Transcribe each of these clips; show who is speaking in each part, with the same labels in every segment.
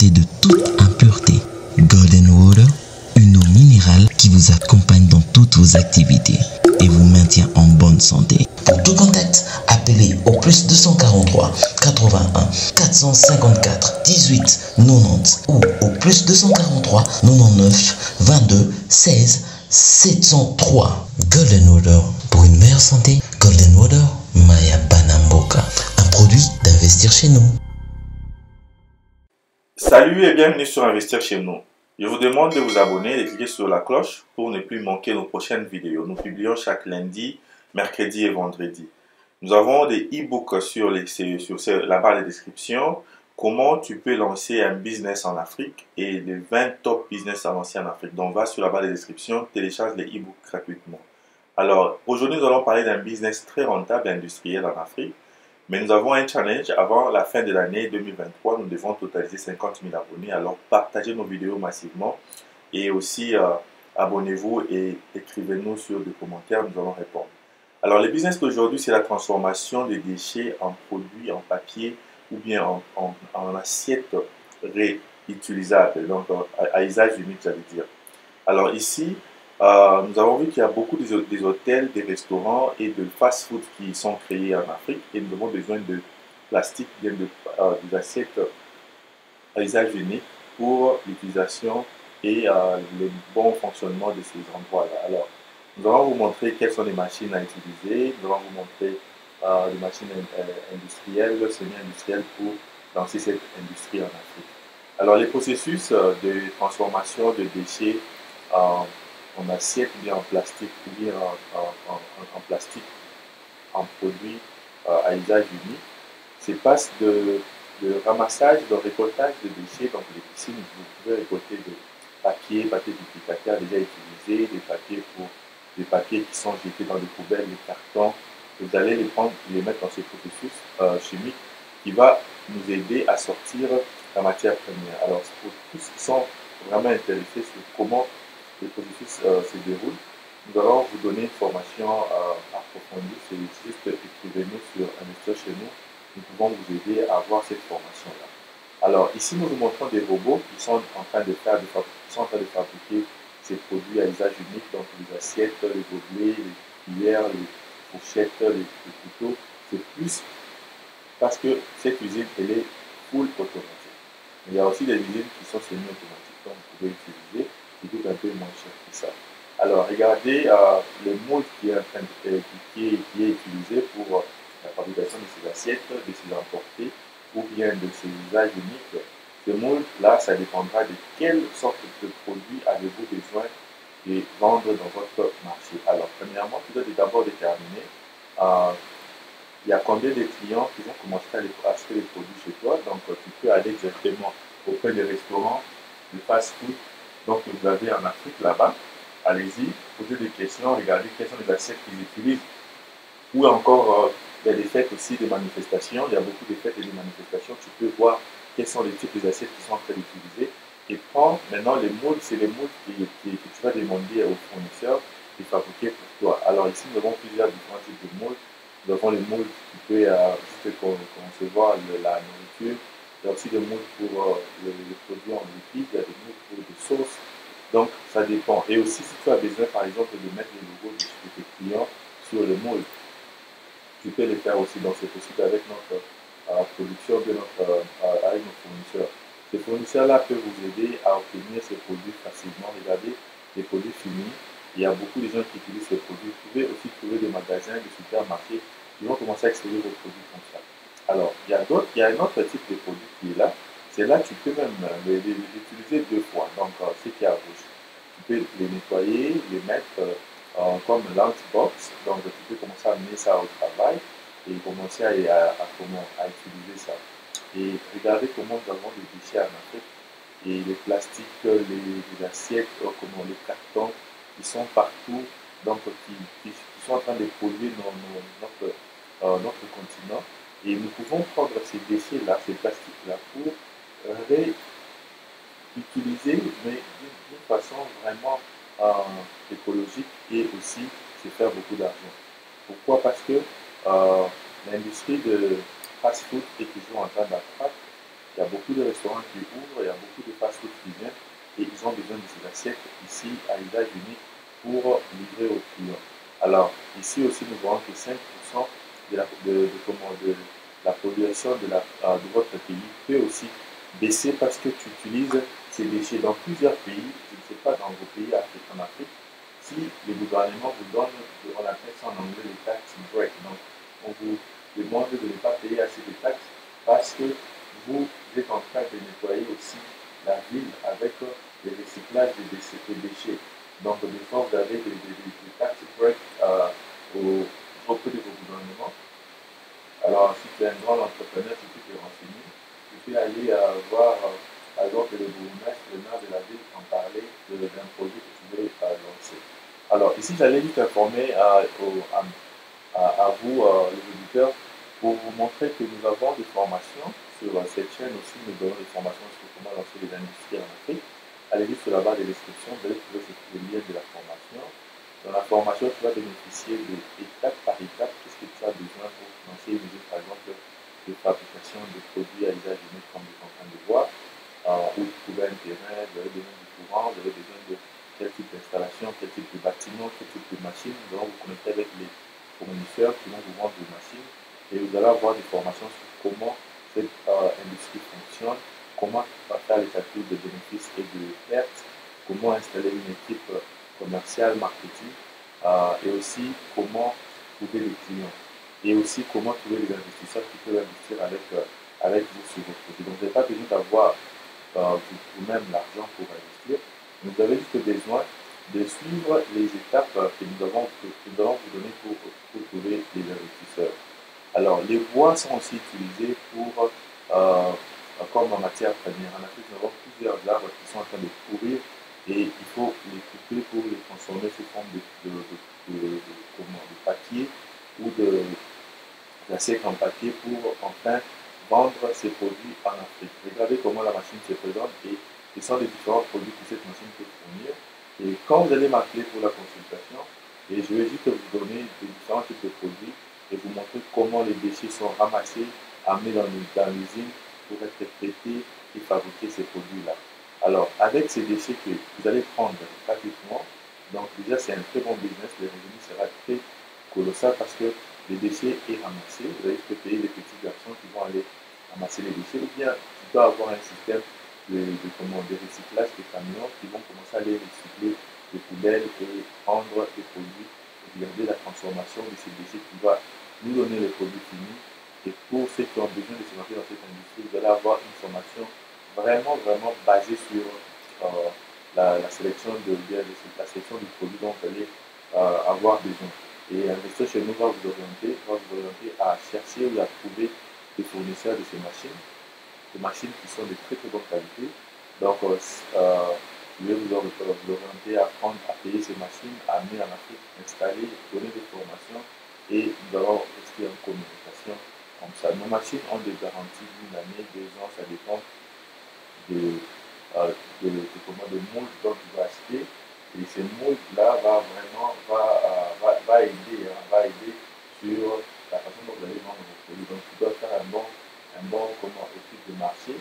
Speaker 1: santé de toute impureté. Golden Water, une eau minérale qui vous accompagne dans toutes vos activités et vous maintient en bonne santé. Pour tout contact, appelez au plus 243 81 454 18 90 ou au plus 243 99 22 16 703. Golden Water, pour une meilleure santé. Golden Water, Maya Banamboka, un produit d'Investir chez nous.
Speaker 2: Salut et bienvenue sur Investir chez nous. Je vous demande de vous abonner et de cliquer sur la cloche pour ne plus manquer nos prochaines vidéos. Nous publions chaque lundi, mercredi et vendredi. Nous avons des e-books sur la barre de description. Comment tu peux lancer un business en Afrique et les 20 top business à lancer en Afrique. Donc va sur la barre de description, télécharge les e-books gratuitement. Alors aujourd'hui nous allons parler d'un business très rentable et industriel en Afrique. Mais nous avons un challenge. Avant la fin de l'année 2023, nous devons totaliser 50 000 abonnés. Alors partagez nos vidéos massivement et aussi abonnez-vous et écrivez-nous sur des commentaires, nous allons répondre. Alors le business d'aujourd'hui, c'est la transformation des déchets en produits, en papier ou bien en assiette réutilisable, donc à usage unique, j'allais dire. Alors ici, nous avons vu qu'il y a beaucoup des hôtels, des restaurants et de fast-food qui sont créés en Afrique et nous avons besoin de plastique, bien des assiettes à usage unique pour l'utilisation et le bon fonctionnement de ces endroits-là. Alors, nous allons vous montrer quelles sont les machines à utiliser, nous allons vous montrer les machines industrielles, semi-industrielles pour lancer cette industrie en Afrique. Alors, les processus de transformation de déchets en assiette, ou bien en plastique, ou bien en plastique, en produit à usage unique, se passe de ramassage, de récoltage de déchets. Donc, ici, vous pouvez récolter des papiers duplicataires déjà utilisés, des papiers qui sont jetés dans des poubelles, des cartons. Vous allez les prendre, les mettre dans ce processus chimique qui va nous aider à sortir la matière première. Alors, pour tous ceux qui sont vraiment intéressés sur comment le processus se déroule, nous allons vous donner une formation approfondie. C'est juste écrivez-nous sur Investir chez nous. Nous pouvons vous aider à avoir cette formation-là. Alors ici, nous vous montrons des robots qui sont en train de fabriquer ces produits à usage unique, donc les assiettes, les gobelets, les cuillères, les fourchettes, les couteaux. C'est plus parce que cette usine, elle est full automatique. Mais il y a aussi des usines qui sont semi-automatiques, donc vous pouvez utiliser, qui coûtent un peu moins cher que ça. Alors regardez le moule qui est utilisé pour la fabrication de ces assiettes, de ces emportés ou bien de ces usages uniques. Ce moule-là, ça dépendra de quelle sorte de produit avez-vous besoin de vendre dans votre marché. Alors premièrement, tu dois d'abord déterminer il y a combien de clients qui vont commencer à acheter les produits chez toi. Donc tu peux aller directement auprès des restaurants, des fast-food, donc vous avez en Afrique là-bas. Allez-y, posez des questions, regardez quelles sont les assiettes qu'ils utilisent. Ou encore, il y a des fêtes aussi, des manifestations. Il y a beaucoup de fêtes et de manifestations. Tu peux voir quels sont les types d'assiettes qui sont en train d'utiliser. Et prends maintenant les moules, c'est les moules que tu vas demander aux fournisseurs de fabriquer pour toi. Alors ici, nous avons plusieurs différents types de moules. Nous avons les moules qui peuvent concevoir la nourriture. Il y a aussi des moules pour les produits en liquide. Il y a des moules pour des sauces. Donc, ça dépend. Et aussi, si tu as besoin, par exemple, de mettre le logo de tes clients sur le moule, tu peux le faire aussi. Donc, c'est possible avec notre production, avec nos fournisseurs. Ces fournisseurs-là peuvent vous aider à obtenir ces produits facilement. Regardez les produits finis. Il y a beaucoup de gens qui utilisent ces produits. Vous pouvez aussi trouver des magasins, des supermarchés qui vont commencer à extraire vos produits comme ça. Alors, il y a un autre type de produit qui est là. C'est là tu peux même les utiliser deux fois. Donc, ce qui est à gauche, tu peux les nettoyer, les mettre comme lunchbox. Donc, tu peux commencer à amener ça au travail et commencer à utiliser ça. Et regardez comment nous avons des déchets en Afrique et les plastiques, les assiettes, comment les cartons qui sont partout, donc qui sont en train de polluer notre continent. Et nous pouvons prendre ces déchets-là, ces plastiques-là, pour réutiliser, mais d'une façon vraiment écologique et aussi se faire beaucoup d'argent. Pourquoi? Parce que l'industrie de fast-food est toujours en train d'accroître Il y a beaucoup de restaurants qui ouvrent, il y a beaucoup de fast-food qui viennent et ils ont besoin de ces assiettes ici à usage unique pour livrer aux clients. Alors, ici aussi, nous voyons que 5% de la population de votre pays peut aussi baisser parce que tu utilises ces déchets dans plusieurs pays. Je ne sais pas, dans vos pays en Afrique, si le gouvernement vous donne, on appelle ça en anglais les tax break. Donc, on vous demande de ne pas payer assez de taxes parce que vous êtes en train de nettoyer aussi la ville avec le recyclage des déchets. Donc, des fois, vous avez des tax breaks auprès de vos gouvernements. Alors, si tu es un grand entrepreneur, tu peux te renseigner. Tu peux aller voir, par exemple, le bourgmestre, le maire de la ville, en parler d'un projet que tu veux lancer. Alors, ici, j'allais juste informer à vous, les auditeurs, pour vous montrer que nous avons des formations sur cette chaîne aussi. Nous donnons des formations sur comment lancer les industries en Afrique. Allez juste sur la barre de description, vous allez trouver le lien de la formation. Dans la formation, tu vas bénéficier de étape par étape qu'est-ce que tu as besoin pour lancer une usine, par exemple, de fabrication de produits à usage unique, comme vous êtes en train de voir, où vous trouvez un terrain, vous avez besoin du courant, vous avez besoin de quel type d'installation, quel type de bâtiment, quel type de machine. Nous allons vous connecter avec les fournisseurs qui vont vous vendre des machines et vous allez avoir des formations sur comment cette industrie fonctionne, comment faire les calculs de bénéfices et de pertes, comment installer une équipe commerciale, marketing, et aussi comment trouver les clients et aussi comment trouver les investisseurs qui peuvent investir avec vous sur vos produits. Donc, vous n'avez pas besoin d'avoir vous-même l'argent pour investir. Vous avez juste besoin de suivre les étapes que nous allons vous donner pour trouver les investisseurs. Alors, les bois sont aussi utilisés comme en matière première. En Afrique, nous avons plusieurs arbres qui sont en train de pourrir et il faut les couper pour les transformer sous forme de papier ou d'assiette en papier pour enfin vendre ces produits en Afrique. Regardez comment la machine se présente et ce sont les différents produits que cette machine peut fournir. Et quand vous allez m'appeler pour la consultation, et je vais juste vous donner les différents types de produits et vous montrer comment les déchets sont ramassés, amenés dans l'usine pour être traités et fabriquer ces produits-là. Alors, avec ces déchets que vous allez prendre gratuitement, donc déjà c'est un très bon business, le revenu sera très colossal parce que les déchets est ramassé, vous allez juste payer les petits garçons qui vont aller ramasser les déchets, ou bien tu dois avoir un système de recyclage des camions qui vont commencer à aller recycler les poubelles et prendre les produits et regarder la transformation de ces déchets qui va nous donner les produits finis. Et pour ceux qui ont besoin de se lancer dans cette industrie, vous allez avoir une formation vraiment basée sur la sélection la sélection du produit dont vous allez avoir besoin. Et investir chez nous va vous orienter à chercher ou à trouver des fournisseurs de ces machines, des machines qui sont de très bonne qualité. Donc, je vais vous orienter à payer ces machines, à amener en Afrique, installer, donner des formations et nous allons rester en communication comme ça. Nos machines ont des garanties d'une année, 2 ans, ça dépend de moules dont tu vas acheter. Et ces moules-là va aider sur la façon dont vous allez vendre vos produits. Donc, tu dois faire un bon étude de marché.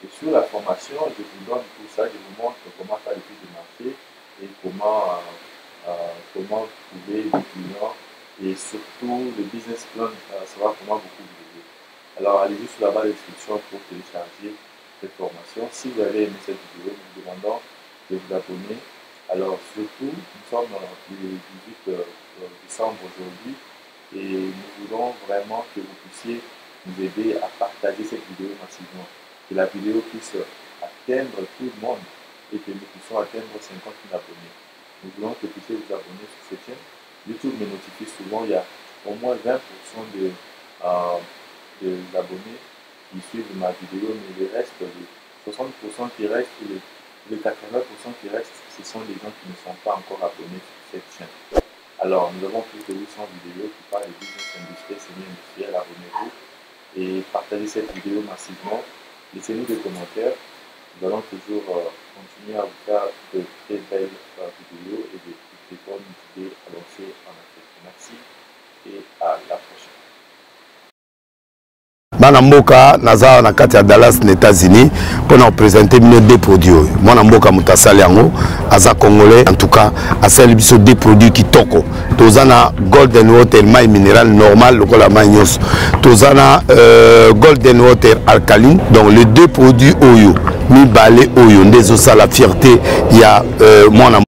Speaker 2: Et sur la formation, je vous donne tout ça, je vous montre comment faire l'étude de marché et comment trouver des clients. Et surtout, le business plan sera comment beaucoup vous aider. Alors, allez-y sur la barre de description pour télécharger cette formation. Si vous avez aimé cette vidéo, nous vous demandons de vous abonner. Alors, surtout, nous sommes le 18 décembre aujourd'hui et nous voulons vraiment que vous puissiez nous aider à partager cette vidéo massivement. Que la vidéo puisse atteindre tout le monde et que nous puissions atteindre 50 000 abonnés. Nous voulons que vous puissiez vous abonner sur cette chaîne. YouTube me notifie souvent, il y a au moins 20% d'abonnés qui suivent ma vidéo, mais le reste, les 60% qui restent, les 80% qui restent, ce sont les gens qui ne sont pas encore abonnés sur cette chaîne. Alors, nous avons plus de 800 vidéos qui parlent de business industriel, semi-industriel, abonnez-vous et partagez cette vidéo massivement. Laissez-nous des commentaires. Nous allons toujours continuer à vous faire de très belles vidéos et de bonnes idées à lancer en Afrique. Merci et à la prochaine.
Speaker 3: bana mboka naza na kati ya Dallas aux États-Unis pour nous présenter des produits. Mwana mboka mutasali yango aza congolais en tout cas asali biso des produits qui toko. Tozana Golden Water mai minéral normal lokola mai nyos. Tozana Golden Water alcaline donc les deux produits oyo mi balé oyo ndezo ça la fierté il y a mwana